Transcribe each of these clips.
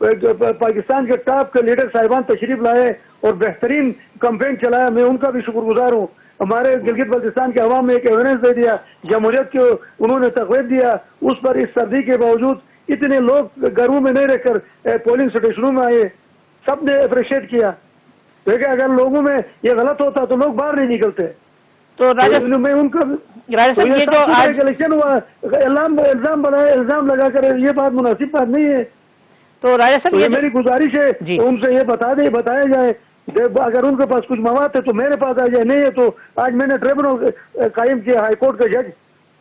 پاکستان کے ٹاپ کے لیڈر صاحبان تشریف لائے اور بہترین کمپین چلایا، میں ان کا بھی شکر گزار ہوں. ہمارے گلگت بلتستان کے عوام میں ایک ایویڈنس دے دیا، جمہوریت کو انہوں نے تقویت دیا. اس پر اس سردی کے باوجود اتنے لوگ گھروں میں نہیں رہ کر پولنگ اسٹیشنوں میں آئے، سب نے اپریشیٹ کیا. دیکھیں اگر لوگوں میں یہ غلط ہوتا تو لوگ باہر نہیں نکلتے. تو میں ان کا یہ جو آج الیکشن ہوا الزام لگا کر یہ بات مناسب بات نہیں ہے. تو راجہ صاحب یہ میری گزارش ہے جی ان سے یہ بتایا جائے، اگر ان کے پاس کچھ مواد ہے تو میرے پاس آ جائے، نہیں ہے تو آج میں نے ٹریبونل قائم کیا ہائی کورٹ کے جج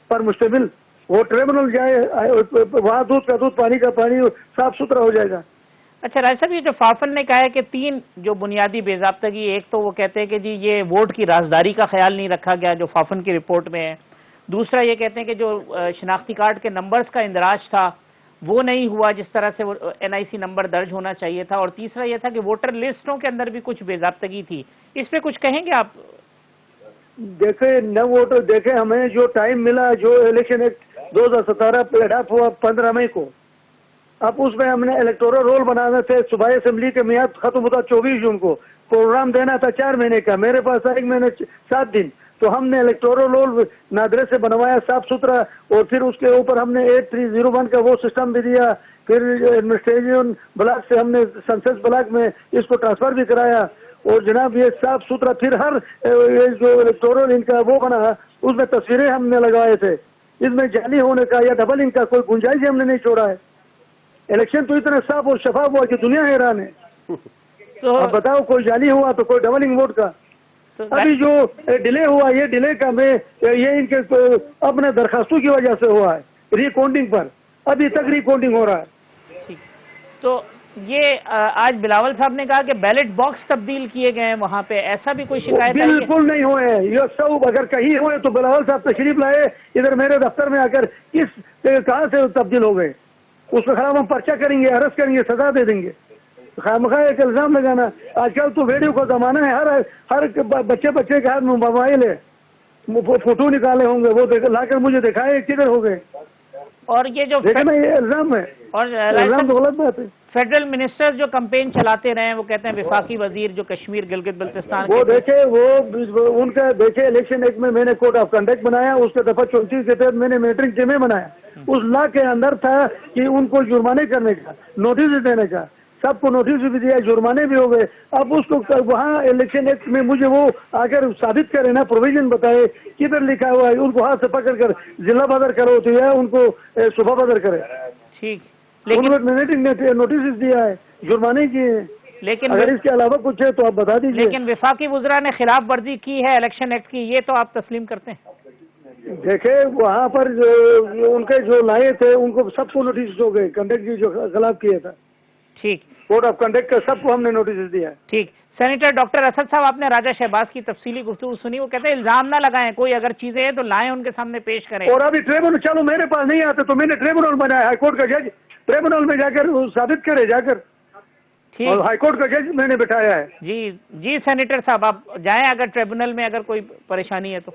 پر مشتمل، وہ ٹریبونل جائے وہاں دودھ کا دودھ پانی کا پانی صاف ستھرا ہو جائے گا. اچھا راجہ صاحب، یہ جو فافن نے کہا ہے کہ 3 جو بنیادی بے ضابطگی، ایک تو وہ کہتے ہیں کہ جی یہ ووٹ کی رازداری کا خیال نہیں رکھا گیا جو فافن کی رپورٹ میں ہے. دوسرا یہ کہتے ہیں کہ جو شناختی کارڈ کے نمبرز کا اندراج تھا وہ نہیں ہوا جس طرح سے وہ NIC نمبر درج ہونا چاہیے تھا. اور تیسرا یہ تھا کہ ووٹر لسٹوں کے اندر بھی کچھ بے ضابطگی تھی. اس پہ کچھ کہیں گے آپ؟ دیکھیں نہ ووٹر، دیکھیں ہمیں جو ٹائم ملا، جو الیکشن ایکٹ 2017 پہ اڈاپٹ ہوا 15 مئی کو، اب اس میں ہم نے الیکٹورل رول بنانا تھے. صوبائی اسمبلی کے میعاد ختم ہوتا 24 جون کو، پروگرام دینا تھا 4 مہینے کا، میرے پاس تھا 1 مہینے 7 دن. تو ہم نے الیکٹورل رول نادرے سے بنوایا صاف ستھرا، اور پھر اس کے اوپر ہم نے 8301 کا وہ سسٹم بھی دیا. پھر ایڈمنسٹریشن بلاک سے ہم نے سنسس بلاک میں اس کو ٹرانسفر بھی کرایا. اور جناب یہ صاف ستھرا، پھر ہر جو الیکٹورل ان کا وہ بنا اس میں تصویریں ہم نے لگائے تھے. اس میں جعلی ہونے کا یا ڈبلنگ کا کوئی گنجائش ہم نے نہیں چھوڑا ہے. الیکشن تو اتنا صاف اور شفاف ہوا کہ دنیا حیران ہے. تو اب بتاؤ کوئی جعلی ہوا تو کوئی ڈبلنگ ووٹ کا. ابھی جو ڈیلے ہوا یہ ڈیلے کا میں یہ ان کے اپنے درخواستوں کی وجہ سے ہوا ہے. ری کاؤنٹنگ پر ابھی تک ری کاؤنٹنگ ہو رہا ہے. تو یہ آج بلاول صاحب نے کہا کہ بیلٹ باکس تبدیل کیے گئے ہیں وہاں پہ، ایسا بھی کوئی شکایت ہے؟ بالکل نہیں ہوئے ہیں یہ سب. اگر کہیں ہوئے تو بلاول صاحب تشریف لائے ادھر میرے دفتر میں آ کر، کہاں سے تبدیل ہو گئے؟ اس کے خلاف ہم پرچہ کریں گے، ارسٹ کریں گے، سزا دے دیں گے. خامخواہ ایک الزام لگانا. آج کل تو ویڈیو کا زمانہ ہے، ہر بچے کے ہاتھ میں موبائل ہے، فوٹو نکالے ہوں گے، وہ لا کر مجھے دکھائے کدھر ہو گئے. اور یہ جو دیکھنا یہ الزام ہے، اور الزام تو غلط بات ہے. فیڈرل منسٹر جو کمپین چلاتے رہے ہیں وہ کہتے ہیں وفاقی وزیر جو کشمیر گلگت بلتستان وہ دیکھے وہ ان کا دیکھے الیکشن ایکٹ میں نے کوڈ آف کنڈکٹ بنایا، اس کے دفعہ 34 کے تحت میں نے میٹرنگ جمع بنایا. اس لا کے اندر تھا کہ ان کو جرمانے کرنے کا، نوٹس دینے کا، سب کو نوٹس بھی دیا، جرمانے بھی ہو گئے. اب اس کو وہاں الیکشن ایکٹ میں مجھے وہ اگر ثابت کرے نا، پروویژن بتائے کدھر لکھا ہوا ہے، ان کو ہاتھ سے پکڑ کر ضلع بدر کرو تو یا ان کو صوبہ بدر کرے. ٹھیک، لیکن نوٹس دیا ہے، جرمانے کیے ہیں. لیکن اگر اس کے علاوہ کچھ ہے تو آپ بتا دیجیے. لیکن وفاقی وزراء نے خلاف ورزی کی ہے الیکشن ایکٹ کی، یہ تو آپ تسلیم کرتے ہیں؟ دیکھیں وہاں پر ان کے جو لائے تھے ان کو سب کو نوٹس ہو گئے، کنڈکٹ کی جو خلاف کیا تھا. ٹھیک، کوڈ آف کنڈکٹ کا سب کو ہم نے نوٹس دیا ہے. ٹھیک. سینیٹر ڈاکٹر اسد صاحب، آپ نے راجہ شہباز کی تفصیلی گفتگو سنی. وہ کہتے ہیں الزام نہ لگائیں، کوئی اگر چیزیں ہیں تو لائیں ان کے سامنے پیش کریں. اور ابھی ٹریبونل چلو میرے پاس نہیں آتے تو میں نے ٹریبونل بنایا، ہائی کورٹ کا جج ٹریبونل میں جا کر ثابت کرے جا کر. ٹھیک، اور ہائی کورٹ کا جج میں نے بٹھایا ہے. جی سینیٹر صاحب آپ جائیں اگر ٹریبونل میں اگر کوئی پریشانی ہے تو.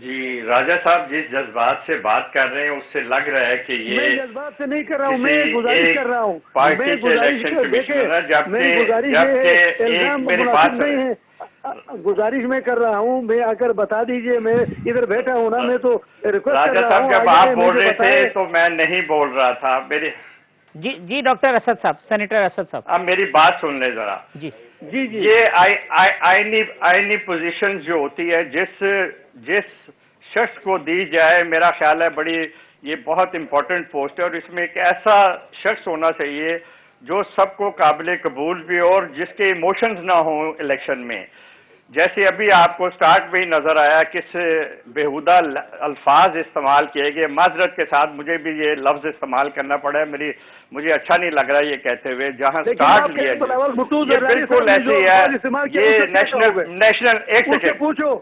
جی راجہ صاحب جس جذبات سے بات کر رہے ہیں اس سے لگ رہا ہے کہ میں یہ جذبات سے نہیں کر رہا ہوں، میں گزارش کر رہا ہوں. پارٹی کے الیکشن کمشنر گزارش میں کر رہا ہوں. میں آ کر بتا دیجئے، میں ادھر بیٹھا ہوں نا، میں تو ریکویسٹ کر رہا ہوں. جب آپ بول رہے تھے تو میں نہیں بول رہا تھا. جی ڈاکٹر اسد صاحب، سینیٹر اسد صاحب اب میری بات سن لیں ذرا. جی جی جی. یہ آئینی پوزیشن جو ہوتی ہے جس شخص کو دی جائے، میرا خیال ہے یہ بہت امپورٹنٹ پوسٹ ہے، اور اس میں ایک ایسا شخص ہونا چاہیے جو سب کو قابل قبول بھی اور جس کے ایموشنز نہ ہوں الیکشن میں. جیسے ابھی آپ کو سٹارٹ میں ہی نظر آیا کس بےہودہ الفاظ استعمال کیے گئے. معذرت کے ساتھ مجھے بھی یہ لفظ استعمال کرنا پڑا ہے، مجھے اچھا نہیں لگ رہا یہ کہتے ہوئے. جہاں سٹارٹ لیا یہ بالکل ایسی ہے. یہ نیشنل ایک سیکنڈ پوچھو،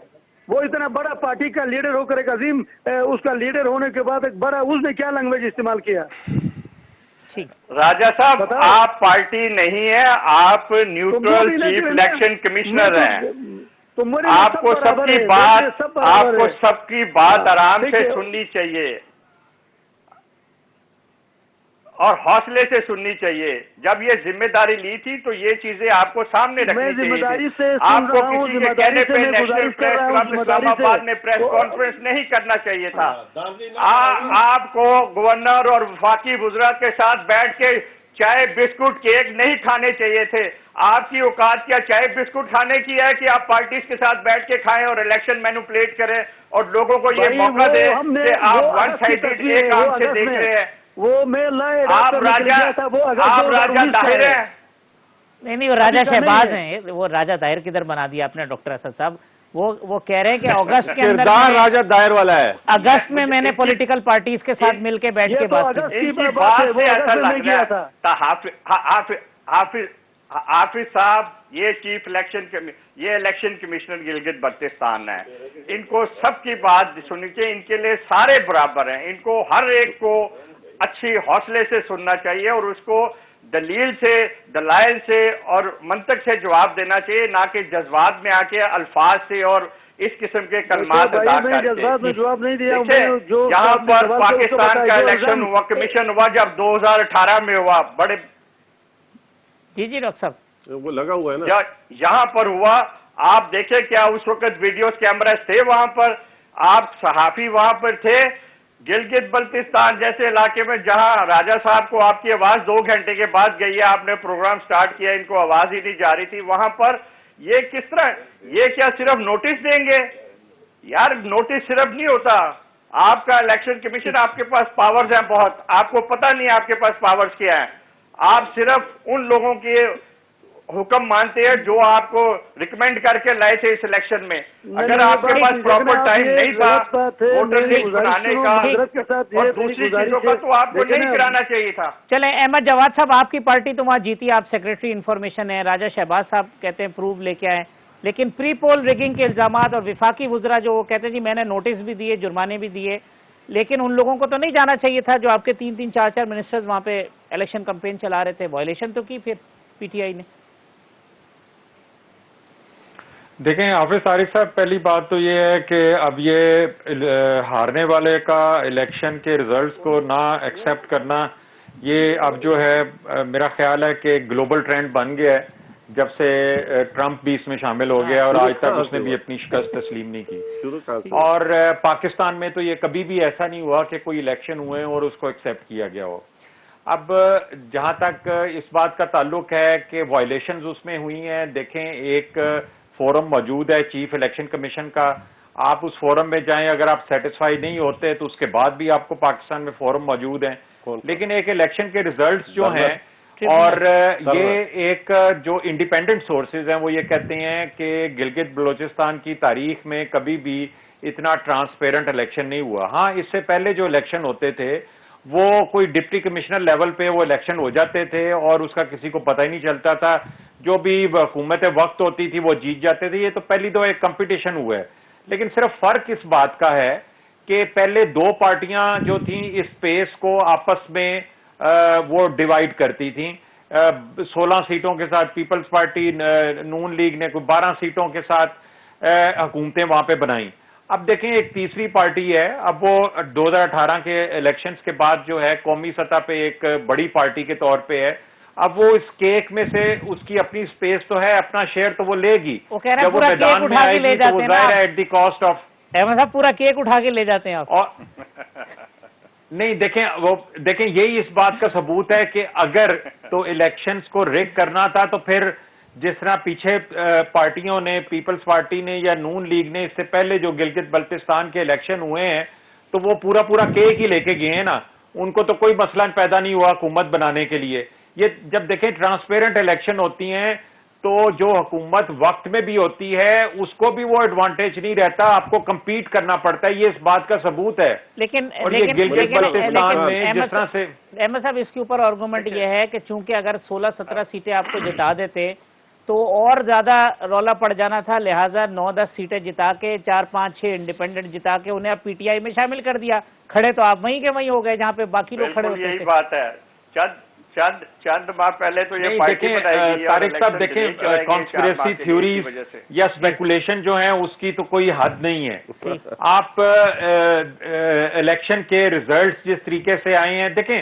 وہ اتنا بڑا پارٹی کا لیڈر ہو کر ایک عظیم اس کا لیڈر ہونے کے بعد ایک بڑا اس نے کیا لینگویج استعمال کیا؟ راجہ صاحب آپ پارٹی نہیں ہے، آپ نیوٹرل چیف الیکشن کمشنر ہیں. آپ کو سب کی بات آرام سے سننی چاہیے. اور حوصلے سے سننی چاہیے. جب یہ ذمہ داری لی تھی تو یہ چیزیں آپ کو سامنے رکھنی چاہیے. آپ کو کسی کے کہنے پہ نیشنل پریس کلب اسلام آباد میں پریس کانفرنس نہیں کرنا چاہیے تھا. آپ کو گورنر اور وفاقی وزراء کے ساتھ بیٹھ کے چائے بسکٹ کیک نہیں کھانے چاہیے تھے. آپ کی اوقات کیا چائے بسکٹ کھانے کی ہے کہ آپ پارٹیز کے ساتھ بیٹھ کے کھائیں اور الیکشن مینوپولیٹ کریں اور لوگوں کو یہ موقع دیں کہ آپ ون سائیڈڈ ایک آنکھ سے دیکھ رہے ہیں. وہ میں لائے آپ راجہ طاہر ہیں. نہیں وہ راجہ شہباز ہیں. وہ راجہ طاہر کدھر بنا دیا آپ نے ڈاکٹر اسد صاحب. وہ کہہ رہے ہیں کہ اگست کے اندر راجہ طاہر والا ہے. اگست میں میں نے پولیٹیکل پارٹیز کے ساتھ مل کے بیٹھ کے بات کی. بات سے ایسا لگ رہا تھا حافظ صاحب یہ یہ الیکشن کمشنر گلگت بلتستان ہے. ان کو سب کی بات سننی چاہیے. ان کے لیے سارے برابر ہیں. ان کو ہر ایک کو اچھی حوصلے سے سننا چاہیے اور اس کو دلیل سے دلائل سے اور منطق سے جواب دینا چاہیے, نہ کہ جذبات میں آ کے الفاظ سے اور اس قسم کے کلمات ادا کر کے. جواب نہیں دیا. یہاں پر پاکستان کا الیکشن ہوا, کمیشن ہوا جب 2018 میں ہوا. بڑے جی ڈاکٹر صاحب وہ لگا ہوا ہے نا یہاں پر ہوا. آپ دیکھیں کیا اس وقت ویڈیوز کیمراز تھے وہاں پر, آپ صحافی وہاں پر تھے. گلگت بلتستان جیسے علاقے میں جہاں راجہ صاحب کو آپ کی آواز 2 گھنٹے کے بعد گئی ہے, آپ نے پروگرام سٹارٹ کیا, ان کو آواز ہی نہیں جا رہی تھی, وہاں پر یہ کس طرح, یہ کیا صرف نوٹس دیں گے؟ یار نوٹس صرف نہیں ہوتا. آپ کا الیکشن کمیشن, آپ کے پاس پاورز ہیں بہت, آپ کو پتہ نہیں آپ کے پاس پاورز کیا ہیں. آپ صرف ان لوگوں کے حکم مانتے ہیں جو آپ کو ریکمینڈ کر کے لائے تھے اس الیکشن میں. اگر آپ کے پاس پراپر ٹائم نہیں تھا ووٹر لسٹ بنانے کا اور دوسری چیزوں کا تو آپ کو نہیں کرانا چاہیے تھا. چلیں احمد جواد صاحب, آپ کی پارٹی تو وہاں جیتی, آپ سیکریٹری انفارمیشن ہیں. راجہ شہباز صاحب کہتے ہیں پروف لے کے آئے, لیکن پری پول ریگنگ کے الزامات اور وفاقی وزراء جو وہ کہتے ہیں جی میں نے نوٹس بھی دیے, جرمانے بھی دیے, لیکن ان لوگوں کو تو نہیں جانا چاہیے تھا جو آپ کے 3 4 منسٹرز وہاں پہ الیکشن کمپین چلا رہے تھے. وائلیشن تو کی پھر پی ٹی آئی نے. دیکھیں حافظ طارق صاحب, پہلی بات تو یہ ہے کہ اب یہ ہارنے والے کا الیکشن کے ریزلٹس کو نہ ایکسیپٹ کرنا, یہ اب جو ہے میرا خیال ہے کہ گلوبل ٹرینڈ بن گیا ہے جب سے ٹرمپ بھی اس میں شامل ہو گیا اور آج تک اس نے بھی اپنی شکست تسلیم نہیں کی. اور پاکستان میں تو یہ کبھی بھی ایسا نہیں ہوا کہ کوئی الیکشن ہوئے اور اس کو ایکسیپٹ کیا گیا ہو. اب جہاں تک اس بات کا تعلق ہے کہ وائلیشنز اس میں ہوئی ہیں, دیکھیں ایک فورم موجود ہے چیف الیکشن کمیشن کا, آپ اس فورم میں جائیں, اگر آپ سیٹسفائی نہیں ہوتے تو اس کے بعد بھی آپ کو پاکستان میں فورم موجود ہیں. لیکن ایک الیکشن کے ریزلٹس جو ہیں اور یہ ایک جو انڈیپینڈنٹ سورسز ہیں وہ یہ کہتے ہیں کہ گلگت بلوچستان کی تاریخ میں کبھی بھی اتنا ٹرانسپیرنٹ الیکشن نہیں ہوا. ہاں اس سے پہلے جو الیکشن ہوتے تھے وہ کوئی ڈپٹی کمشنر لیول پہ وہ الیکشن ہو جاتے تھے اور اس کا کسی کو پتہ ہی نہیں چلتا تھا, جو بھی حکومت وقت ہوتی تھی وہ جیت جاتے تھے. یہ تو پہلی دو ایک کمپٹیشن ہوا ہے, لیکن صرف فرق اس بات کا ہے کہ پہلے 2 پارٹیاں جو تھیں اس اسپیس کو آپس میں وہ ڈیوائیڈ کرتی تھیں. 16 سیٹوں کے ساتھ پیپلز پارٹی نون لیگ نے کوئی 12 سیٹوں کے ساتھ حکومتیں وہاں پہ بنائیں. اب دیکھیں ایک تیسری پارٹی ہے, اب وہ 2018 کے الیکشنز کے بعد جو ہے قومی سطح پہ ایک بڑی پارٹی کے طور پہ ہے. اب وہ اس کیک میں سے اس کی اپنی سپیس تو ہے, اپنا شیئر تو وہ لے گی, جب وہ میدان میں آئے گی تو وہ ظاہر ہے ایٹ دی کاسٹ آف. احمد صاحب پورا کیک اٹھا کے لے جاتے ہیں آپ. نہیں دیکھیں یہی اس بات کا ثبوت ہے کہ اگر تو الیکشنز کو ریگ کرنا تھا تو پھر جس طرح پیچھے پارٹیوں نے, پیپلز پارٹی نے یا نون لیگ نے اس سے پہلے جو گلگت بلتستان کے الیکشن ہوئے ہیں تو وہ پورا کیک ہی لے کے گئے ہیں نا, ان کو تو کوئی مسئلہ پیدا نہیں ہوا حکومت بنانے کے لیے. یہ جب دیکھیں ٹرانسپیرنٹ الیکشن ہوتی ہیں تو جو حکومت وقت میں بھی ہوتی ہے اس کو بھی وہ ایڈوانٹیج نہیں رہتا, آپ کو کمپیٹ کرنا پڑتا ہے, یہ اس بات کا ثبوت ہے. لیکن گلگت بلتستان میں جس طرح سے احمد صاحب اس کے اوپر آرگومنٹ یہ ہے کہ چونکہ اگر 16-17 سیٹیں آپ کو جتا دیتے تو اور زیادہ رولا پڑ جانا تھا, لہٰذا 9-10 سیٹیں جتا کے 4-5-6 انڈیپینڈنٹ جتا کے انہیں اب پی ٹی آئی میں شامل کر دیا. کھڑے تو آپ وہیں کے وہیں ہو گئے جہاں پہ باقی لوگ کھڑے ہوتے تھے. یہی بات ہے. چند ماہ پہلے تو یہ پارٹی بنائی گئی. طارق صاحب دیکھیں کانسپریسی تھیوریز یا اسپیکولیشن جو ہیں اس کی تو کوئی حد نہیں ہے. آپ الیکشن کے ریزلٹس جس طریقے سے آئے ہیں, دیکھیں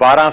12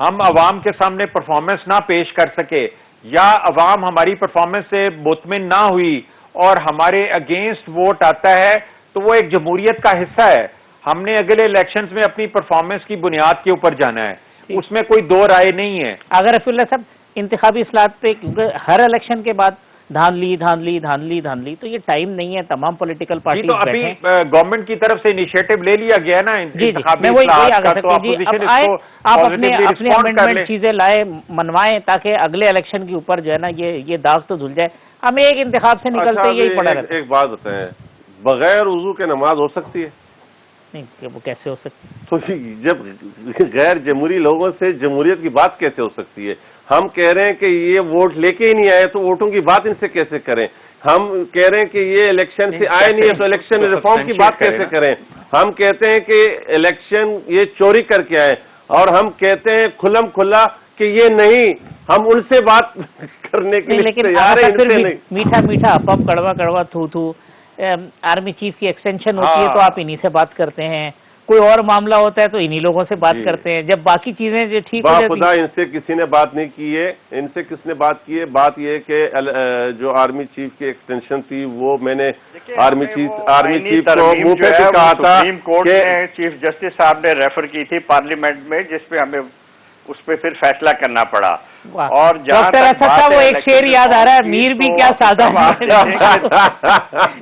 ہم عوام کے سامنے پرفارمنس نہ پیش کر سکے یا عوام ہماری پرفارمنس سے مطمئن نہ ہوئی اور ہمارے اگینسٹ ووٹ آتا ہے تو وہ ایک جمہوریت کا حصہ ہے. ہم نے اگلے الیکشنز میں اپنی پرفارمنس کی بنیاد کے اوپر جانا ہے, اس میں کوئی دو رائے نہیں ہے. اگر رفیع اللہ صاحب انتخابی اصلاحات پہ کیونکہ ہر الیکشن کے بعد دھاندلی تو یہ ٹائم نہیں ہے, تمام پولیٹیکل پارٹیز تو ابھی گورنمنٹ کی طرف سے انیشیٹو لے لیا گیا نا انتخابی اصلاحات کا, تو اپوزیشن اس کو آپ اپنے پازیٹیولی رسپونڈ کر لیں. چیزیں لائے منوائیں تاکہ اگلے الیکشن کے اوپر جو ہے نا یہ داغ تو دھل جائے. ہمیں ایک انتخاب سے نکلتے یہی پڑا رہتا ہے. ایک بات بتائیں, بغیر وضو کے نماز ہو سکتی ہے؟ نہیں, وہ کیسے ہو سکتی؟ تو جب غیر جمہوری لوگوں سے جمہوریت کی بات کیسے ہو سکتی ہے؟ ہم کہہ رہے ہیں کہ یہ ووٹ لے کے ہی نہیں آئے تو ووٹوں کی بات ان سے کیسے کریں؟ ہم کہہ رہے ہیں کہ یہ الیکشن سے آئے نہیں ہے تو الیکشن ریفارم کی بات کیسے کریں؟ ہم کہتے ہیں کہ الیکشن یہ چوری کر کے آئے اور ہم کہتے ہیں کھلم کھلا کہ یہ نہیں, ہم ان سے بات کرنے کے لیے تیار ہیں. میٹھا میٹھا پپ کڑوا کڑوا تھو آرمی چیف کی ایکسٹینشن ہوتی ہے تو آپ انہی سے بات کرتے ہیں, کوئی اور معاملہ ہوتا ہے تو انہی لوگوں سے بات کرتے ہیں, جب باقی چیزیں جو ٹھیک ہو جاتی ہیں. خدا ان سے کسی نے بات نہیں کی ہے, ان سے کس نے بات کی ہے؟ بات یہ کہ جو آرمی چیف کی ایکسٹینشن تھی وہ میں نے آرمی چیف کو منہ پہ بھی کہا تھا سپریم کورٹ نے چیف جسٹس صاحب نے ریفر کی تھی پارلیمنٹ میں, جس پہ ہمیں اس پہ پھر فیصلہ کرنا پڑا. اور ڈاکٹر اسد صاحب وہ ایک شعر یاد آ رہا ہے, میر بھی کیا سادہ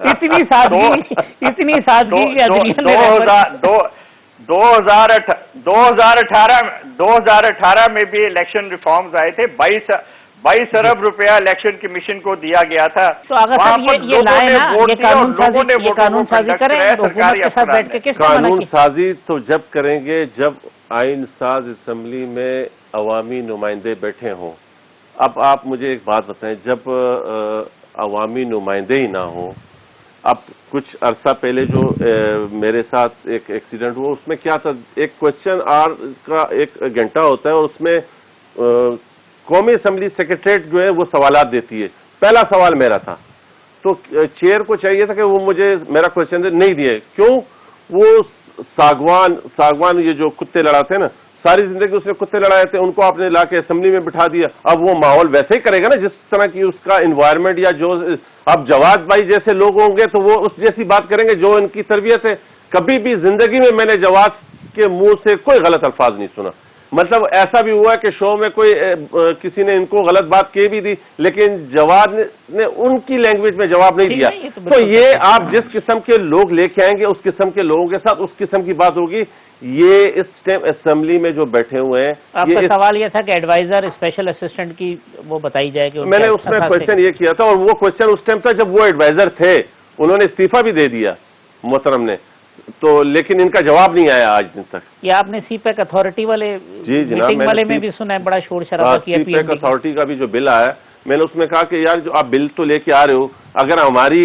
اتنی سادگی دو ہزار اٹھارہ میں بھی الیکشن ریفارمز آئے تھے, 22 ارب روپیہ الیکشن کمیشن کو دیا گیا تھا. تو اگر یہ لائے نا, یہ قانون سازی کریں حکومت کے ساتھ بیٹھ کے, کس قانون سازی تو جب کریں گے جب آئین ساز اسمبلی میں عوامی نمائندے بیٹھے ہوں. اب آپ مجھے ایک بات بتائیں, جب عوامی نمائندے ہی نہ ہوں, اب کچھ عرصہ پہلے جو میرے ساتھ ایک ایکسیڈنٹ ہوا اس میں کیا تھا, ایک کوشچن آر کا 1 گھنٹہ ہوتا ہے اور اس میں قومی اسمبلی سیکریٹریٹ جو ہے وہ سوالات دیتی ہے. پہلا سوال میرا تھا تو چیئر کو چاہیے تھا کہ وہ مجھے میرا کوشچن نہیں دیے. کیوں؟ وہ ساگوان یہ جو کتے لڑاتے ہیں نا, ساری زندگی اس نے کتے لڑائے تھے, ان کو آپ نے لا کے اسمبلی میں بٹھا دیا. اب وہ ماحول ویسے ہی کرے گا نا جس طرح کی اس کا انوائرمنٹ, یا جو اب جواد بھائی جیسے لوگ ہوں گے تو وہ اس جیسی بات کریں گے جو ان کی تربیت ہے. کبھی بھی زندگی میں نے جواد کے منہ سے کوئی غلط الفاظ نہیں سنا. مطلب ایسا بھی ہوا ہے کہ شو میں کوئی کسی نے ان کو غلط بات کی بھی دی, لیکن جواد نے ان کی لینگویج میں جواب نہیں دیا. تو یہ آپ جس قسم کے لوگ لے کے آئیں گے اس قسم کے لوگوں کے ساتھ اس قسم کی بات ہوگی. یہ اس ٹائم اسمبلی میں جو بیٹھے ہوئے ہیں, آپ کا سوال یہ تھا کہ ایڈوائزر اسپیشل اسسٹنٹ کی وہ بتائی جائے کہ میں نے اس میں کوشچن یہ کیا تھا, اور وہ کوشچن اس ٹائم تھا جب وہ ایڈوائزر تھے, انہوں نے استعفیٰ بھی دے دیا محترم نے, تو لیکن ان کا جواب نہیں آیا آج دن تک. یہ آپ نے سی پیک اتھارٹی والے میٹنگ والے میں بھی سنا ہے, بڑا شور شرابہ کیا. سی پیک اتھارٹی کا بھی جو بل آیا, میں نے اس میں کہا کہ یار جو آپ بل تو لے کے آ رہے ہو, اگر ہماری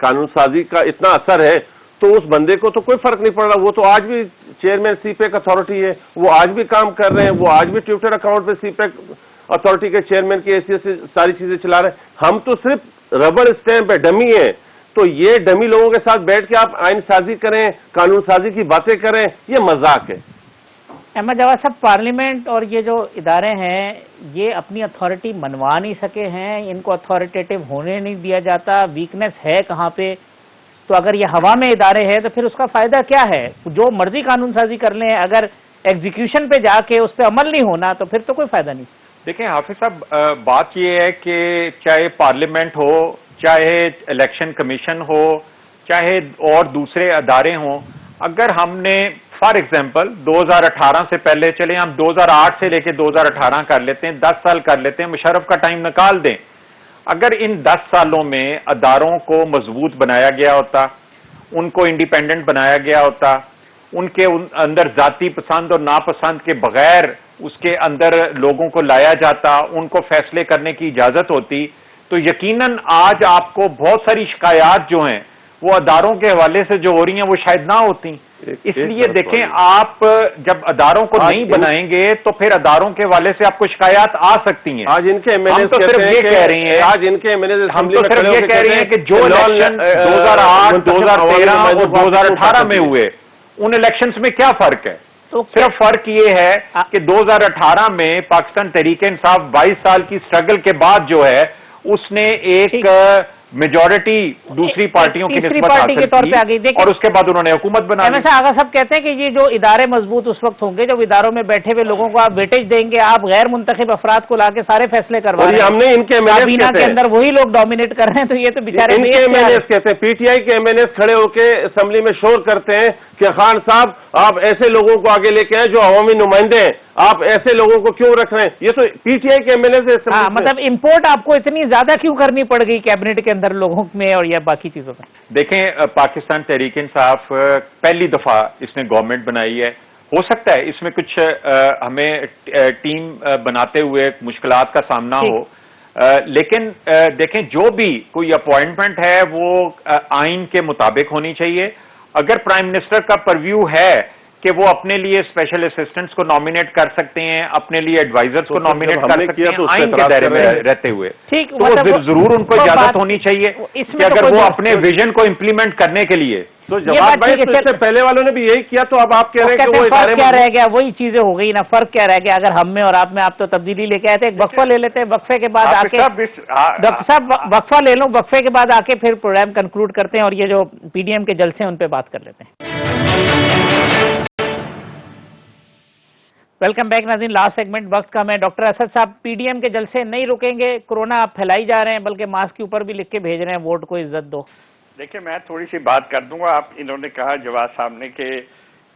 قانون سازی کا اتنا اثر ہے تو اس بندے کو تو کوئی فرق نہیں پڑ رہا. وہ تو آج بھی چیئرمین سی پیک اتھارٹی ہے, وہ آج بھی کام کر رہے ہیں, وہ آج بھی ٹویٹر اکاؤنٹ پہ سی پیک اتھارٹی کے چیئرمین کی حیثیت سے ساری چیزیں چلا رہے ہیں. ہم تو صرف ربڑ اسٹیمپ ہے, ڈمی ہیں. تو یہ ڈمی لوگوں کے ساتھ بیٹھ کے آپ آئین سازی کریں, قانون سازی کی باتیں کریں, یہ مذاق ہے. احمد جواد صاحب, پارلیمنٹ اور یہ جو ادارے ہیں یہ اپنی اتھارٹی منوا نہیں سکے ہیں, ان کو اتھارٹیٹیو ہونے نہیں دیا جاتا. ویکنیس ہے کہاں پہ؟ تو اگر یہ ہوا میں ادارے ہیں تو پھر اس کا فائدہ کیا ہے؟ جو مرضی قانون سازی کر لیں, اگر ایگزیکیوشن پہ جا کے اس پہ عمل نہیں ہونا تو پھر تو کوئی فائدہ نہیں. دیکھیں حافظ صاحب, بات یہ ہے کہ چاہے پارلیمنٹ ہو, چاہے الیکشن کمیشن ہو, چاہے اور دوسرے ادارے ہوں, اگر ہم نے فار ایگزامپل 2018 سے پہلے چلیں, ہم 2008 سے لے کے 2018 کر لیتے ہیں, 10 سال کر لیتے ہیں, مشرف کا ٹائم نکال دیں. اگر ان 10 سالوں میں اداروں کو مضبوط بنایا گیا ہوتا, ان کو انڈیپینڈنٹ بنایا گیا ہوتا, ان کے اندر ذاتی پسند اور ناپسند کے بغیر اس کے اندر لوگوں کو لایا جاتا, ان کو فیصلے کرنے کی اجازت ہوتی, تو یقیناً آج آپ کو بہت ساری شکایات جو ہیں وہ اداروں کے حوالے سے جو ہو رہی ہیں وہ شاید نہ ہوتی. اس لیے دیکھیں, آپ جب اداروں کو نہیں بنائیں گے تو پھر اداروں کے حوالے سے آپ کو شکایات آ سکتی ہیں. آج ان کے ایم ایل اے تو صرف یہ کہہ رہی ہیں, آج ان کے ایم ایل اے ہم تو صرف یہ کہہ رہی ہیں کہ جو الیکشن 2008, 2013 اور 2018 میں ہوئے, ان الیکشنز میں کیا فرق ہے؟ صرف فرق یہ ہے کہ 2018 میں پاکستان تحریک انصاف 22 سال کی سٹرگل کے بعد جو ہے اس نے ایک میجورٹی دوسری پارٹیوں کی نسبت حاصل کی اور اس کے بعد انہوں نے حکومت بنا لی۔ آغا صاحب کہتے ہیں کہ یہ جو ادارے مضبوط اس وقت ہوں گے جب اداروں میں بیٹھے ہوئے لوگوں کو آپ ویٹیج دیں گے، آپ غیر منتخب افراد کو لا کے سارے فیصلے کروا رہے ہیں، ہم نے ان کے کابینہ کے اندر وہی لوگ ڈومینیٹ کر رہے ہیں، تو یہ تو بیچارے ایم ایل ایز کہتے ہیں، پی ٹی آئی کے ایم ایل ایز کھڑے ہو کے اسمبلی میں شور کرتے ہیں کہ خان صاحب آپ ایسے لوگوں کو آگے لے کے آئے جو عوامی نمائندے ہیں، آپ ایسے لوگوں کو کیوں رکھ رہے ہیں؟ یہ تو پی ٹی آئی کے ایم ایل ایز ہے۔ مطلب امپورٹ آپ کو اتنی زیادہ کیوں کرنی پڑ گئی کیبنٹ کے اندر لوگوں میں اور یا باقی چیزوں میں؟ دیکھیں، پاکستان تحریک انصاف پہلی دفعہ اس نے گورنمنٹ بنائی ہے، ہو سکتا ہے اس میں کچھ ہمیں ٹیم بناتے ہوئے مشکلات کا سامنا ہو، لیکن دیکھیں جو بھی کوئی اپوائنٹمنٹ ہے وہ آئین کے مطابق ہونی چاہیے۔ اگر پرائم منسٹر کا پرویو ہے کہ وہ اپنے لیے اسپیشل اسسٹنٹس کو نامینیٹ کر سکتے ہیں، اپنے لیے ایڈوائزرز کو نامینیٹ کر سکتے ہیں آئین کے دائرے میں رہتے ہوئے، تو ضرور ان کو اجازت ہونی چاہیے کہ اگر وہ اپنے ویژن کو امپلیمنٹ کرنے کے لیے۔ تو جواب بھائی اس سے پہلے والوں نے بھی یہی کیا، تو اب آپ کہہ رہے ہیں کہ وہ فرق کیا رہ گیا؟ وہی چیزیں ہو گئی نا، فرق کیا رہ گیا؟ اگر ہم میں اور آپ میں آپ تو تبدیلی لے کے آئے تھے، ایک وقفہ لے لیتے ہیں، وقفے کے بعد آ کے صاحب وقفہ لے لوں، وقفے کے بعد آ کے پھر پروگرام کنکلوڈ کرتے ہیں اور یہ جو پی ڈی ایم کے جلسے ہیں ان پہ بات کر لیتے ہیں۔ ویلکم بیک ناظرین، لاسٹ سیگمنٹ وقت کم ہے۔ ڈاکٹر اسد صاحب، پی ڈی ایم کے جلسے نہیں رکیں گے، کورونا آپ پھیلائی جا رہے ہیں، بلکہ ماسک کے اوپر بھی لکھ کے بھیج رہے ہیں ووٹ کو عزت دو۔ دیکھیں، میں تھوڑی سی بات کر دوں گا۔ انہوں نے کہا جواد صاحب نے کہ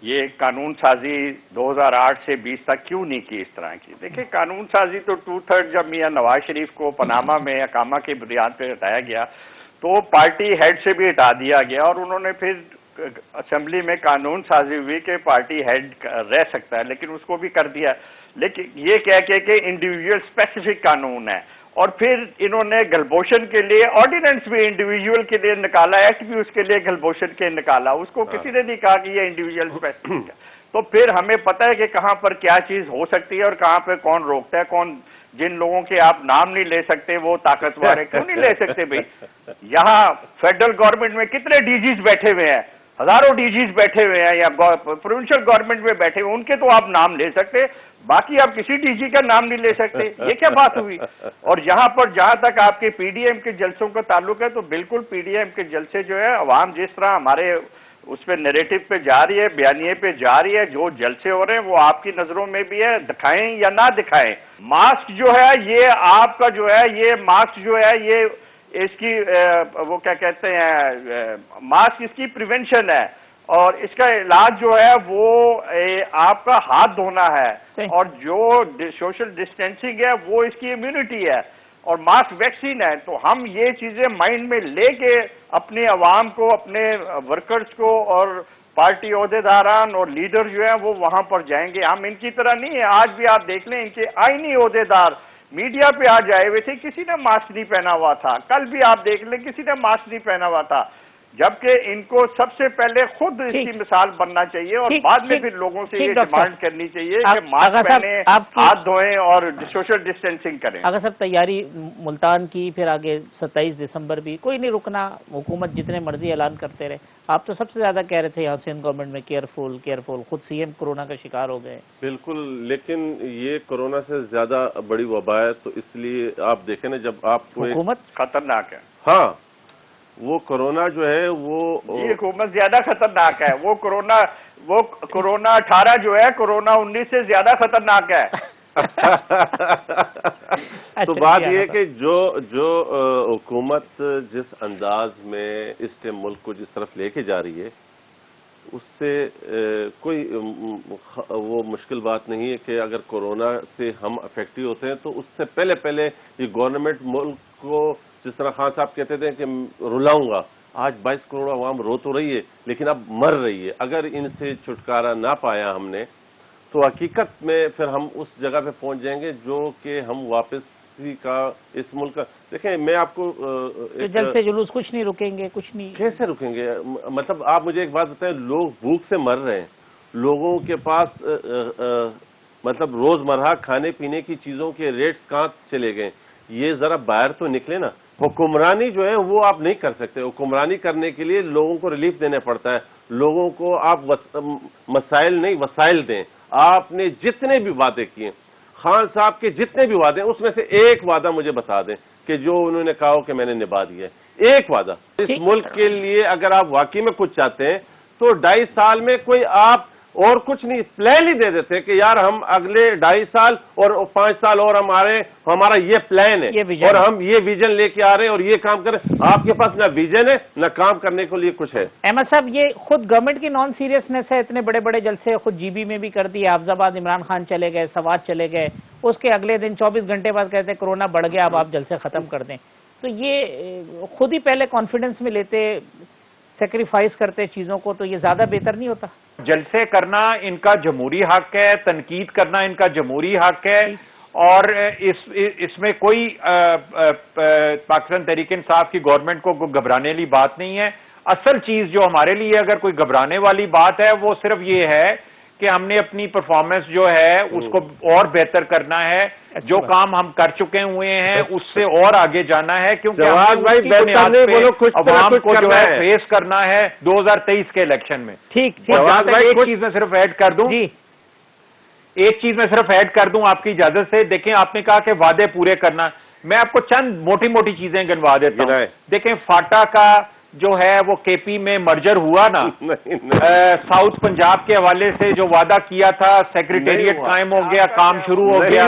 یہ قانون سازی 2008 سے 20 تک کیوں نہیں کی اس طرح کی۔ دیکھیں، قانون سازی تو 2/3 جب میاں نواز شریف کو پاناما میں اقامہ کی بنیاد پہ ہٹایا گیا تو پارٹی ہیڈ سے بھی ہٹا دیا گیا، اور انہوں نے پھر اسمبلی میں قانون سازی ہوئی کہ پارٹی ہیڈ رہ سکتا ہے، لیکن اس کو بھی کر دیا، لیکن یہ کہہ کے کہ انڈیویجول اسپیسیفک قانون ہے۔ اور پھر انہوں نے گلبوشن کے لیے آرڈیننس بھی انڈیویجول کے لیے نکالا، ایکٹ بھی اس کے لیے گلبوشن کے نکالا، اس کو کسی نے نہیں کہا کہ یہ انڈیویجول اسپیسیفک ہے۔ تو پھر ہمیں پتہ ہے کہ کہاں پر کیا چیز ہو سکتی ہے اور کہاں پہ کون روکتا ہے، کون جن لوگوں کے آپ نام نہیں لے سکتے وہ طاقتور ہے، کیوں نہیں لے سکتے بھائی؟ یہاں فیڈرل گورنمنٹ میں کتنے ڈی جیز بیٹھے ہوئے ہیں، ہزاروں ڈی جیز بیٹھے ہوئے ہیں، یا پروونشل گورنمنٹ میں بیٹھے ہوئے، ان کے تو آپ نام لے سکتے، باقی آپ کسی ڈی جی کا نام نہیں لے سکتے، یہ کیا بات ہوئی؟ اور یہاں پر جہاں تک آپ کے پی ڈی ایم کے جلسوں کا تعلق ہے تو بالکل پی ڈی ایم کے جلسے جو ہے عوام جس طرح ہمارے اس پہ نیریٹو پہ جا رہی ہے، بیانیے پہ جا رہی ہے، جو جلسے ہو رہے ہیں وہ آپ کی نظروں میں بھی ہے، دکھائیں یا نہ دکھائیں۔ ماسک جو ہے یہ آپ کا جو ہے، یہ ماسک جو ہے یہ اس کی وہ کیا کہتے ہیں، ماسک اس کی پریونشن ہے، اور اس کا علاج جو ہے وہ آپ کا ہاتھ دھونا ہے، اور جو سوشل ڈسٹینسنگ ہے وہ اس کی امیونٹی ہے، اور ماسک ویکسین ہے۔ تو ہم یہ چیزیں مائنڈ میں لے کے اپنے عوام کو، اپنے ورکرز کو اور پارٹی عہدیداران اور لیڈر جو ہیں وہ وہاں پر جائیں گے۔ ہم ان کی طرح نہیں ہیں، آج بھی آپ دیکھ لیں ان کے آئینی عہدیدار میڈیا پہ آج آئے ہوئے تھے، کسی نے ماسک نہیں پہنا ہوا تھا، کل بھی آپ دیکھ لیں کسی نے ماسک نہیں پہنا ہوا تھا، جبکہ ان کو سب سے پہلے خود اس کی مثال بننا چاہیے اور بعد میں پھر لوگوں سے یہ ڈیمانڈ کرنی چاہیے کہ ماسک پہنیں، ہاتھ دھوئیں اور سوشل ڈسٹینسنگ کریں۔ اگر صاحب تیاری ملتان کی، پھر آگے 27 دسمبر بھی کوئی نہیں رکنا، حکومت جتنے مرضی اعلان کرتے رہے، آپ تو سب سے زیادہ کہہ رہے تھے یہاں سندھ گورنمنٹ میں کیئرفل، خود سی ایم کورونا کا شکار ہو گئے۔ بالکل، لیکن یہ کورونا سے زیادہ بڑی وبا ہے، تو اس لیے آپ دیکھیں نا جب آپ کو حکومت خطرناک ہے، ہاں وہ کورونا جو ہے وہ یہ حکومت زیادہ خطرناک ہے، وہ کورونا 18 جو ہے کورونا 19 سے زیادہ خطرناک ہے۔ تو بات یہ ہے کہ جو حکومت جس انداز میں اس ملک کو جس طرف لے کے جا رہی ہے، اس سے کوئی وہ مشکل بات نہیں ہے کہ اگر کورونا سے ہم افیکٹو ہوتے ہیں تو اس سے پہلے یہ گورنمنٹ ملک کو، جس طرح خان صاحب کہتے تھے کہ رلاؤں گا، آج 22 کروڑ عوام رو تو رہی ہے لیکن اب مر رہی ہے۔ اگر ان سے چھٹکارا نہ پایا ہم نے تو حقیقت میں پھر ہم اس جگہ پہ پہنچ جائیں گے جو کہ ہم واپسی کا اس ملک کا۔ دیکھیں میں آپ کو جلسے جلوس کچھ نہیں رکیں گے، کچھ نہیں، کیسے رکیں گے؟ مطلب آپ مجھے ایک بات بتائیں، لوگ بھوک سے مر رہے ہیں، لوگوں کے پاس مطلب روزمرہ کھانے پینے کی چیزوں کے ریٹس کہاں چلے گئے؟ یہ ذرا باہر تو نکلے نا۔ حکمرانی جو ہے وہ آپ نہیں کر سکتے، حکمرانی کرنے کے لیے لوگوں کو ریلیف دینا پڑتا ہے، لوگوں کو آپ مسائل نہیں وسائل دیں. آپ نے جتنے بھی وعدے کیے، خان صاحب کے جتنے بھی وعدے ہیں، اس میں سے ایک وعدہ مجھے بتا دیں کہ جو انہوں نے کہا ہو کہ میں نے نبھا دیا ہے. ایک وعدہ. اس ملک کے لیے اگر آپ واقعی میں کچھ چاہتے ہیں تو 2.5 سال میں کوئی آپ اور کچھ نہیں پلان ہی دے دیتے کہ یار ہم اگلے 2.5 سال اور 5 سال اور ہمارا یہ پلان ہے اور ہم یہ ویژن لے کے آ رہے ہیں اور یہ کام کریں. آپ کے پاس نہ ویژن ہے نہ کام کرنے کے لیے کچھ ہے. احمد صاحب، یہ خود گورنمنٹ کی نان سیریسنس ہے. اتنے بڑے بڑے جلسے خود جی بی میں بھی کر دیے. حافظ آباد عمران خان چلے گئے، سوات چلے گئے، اس کے اگلے دن 24 گھنٹے بعد کہتے ہیں کورونا بڑھ گیا، اب آپ جلسے ختم کر دیں. تو یہ خود ہی پہلے کانفیڈنس میں لیتے، سیکریفائز کرتے چیزوں کو، تو یہ زیادہ بہتر نہیں ہوتا؟ جلسے کرنا ان کا جمہوری حق ہے، تنقید کرنا ان کا جمہوری حق ہے، اور اس میں کوئی پاکستان تحریک انصاف کی گورنمنٹ کو گھبرانے والی بات نہیں ہے. اصل چیز جو ہمارے لیے اگر کوئی گھبرانے والی بات ہے وہ صرف یہ ہے کہ ہم نے اپنی پرفارمنس جو ہے اس کو اور بہتر کرنا ہے. جو کام ہم کر چکے ہوئے ہیں اس سے اور آگے جانا ہے، کیونکہ عوام کو جو ہے فیس کرنا ہے 2023 کے الیکشن میں. ٹھیک. ایک چیز میں صرف ایڈ کر دوں، ایک چیز میں صرف ایڈ کر دوں آپ کی اجازت سے. دیکھیں، آپ نے کہا کہ وعدے پورے کرنا، میں آپ کو چند موٹی موٹی چیزیں گنوا دیتا ہوں. دیکھیں، فاٹا کا جو ہے وہ کے پی میں مرجر ہوا نا، ساؤتھ پنجاب کے حوالے سے جو وعدہ کیا تھا، سیکریٹریٹ قائم ہو گیا، کام شروع ہو گیا.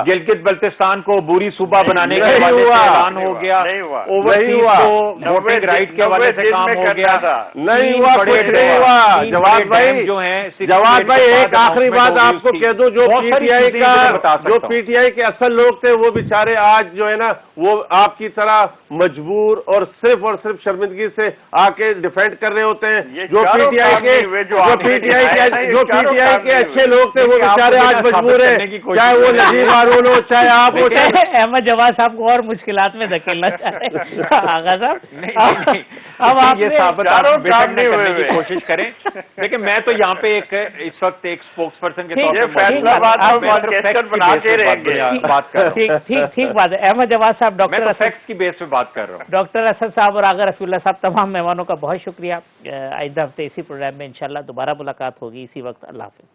گلگت بلتستان کو بوری صوبہ بنانے کے حوالے سے اعلان ہو گیا. اوورسیز کو ووٹنگ رائٹ کے حوالے سے کام ہو گیا. نہیں ہوا، کچھ نہیں ہوا. جواد بھائی ایک آخری بات آپ کو کہہ دوں، جو پی ٹی آئی کے اصل لوگ تھے وہ بیچارے آج جو ہے نا وہ آپ کی طرح مجبور اور صرف شرمندگی سے آ کے ڈیفینڈ کر رہے ہوتے ہیں. جو پی ٹی آئی کے اچھے لوگ تھے وہ بیچارے آج مجبور ہیں، چاہے وہ نذیر ہارون ہو، چاہے آپ ہو. احمد جواد صاحب کو اور مشکلات میں دھکیلنا چاہ رہے ہیں آغا صاحب. اب آپ یہ ثابت کرنے کی کوشش کریں. لیکن میں تو یہاں پہ اس وقت ایک اسپوکس پرسن کے طور پہ بات کر رہا ہوں. ٹھیک بات ہے. احمد جواد صاحب، ڈاکٹر فیکٹس کی بیس پہ بات کر رہا ہوں. ڈاکٹر اسد صاحب اور آغا رسول اللہ صاحب، تمام مہمانوں کا بہت شکریہ. آئندہ ہفتے اسی پروگرام میں انشاءاللہ دوبارہ ملاقات ہوگی اسی وقت. اللہ حافظ.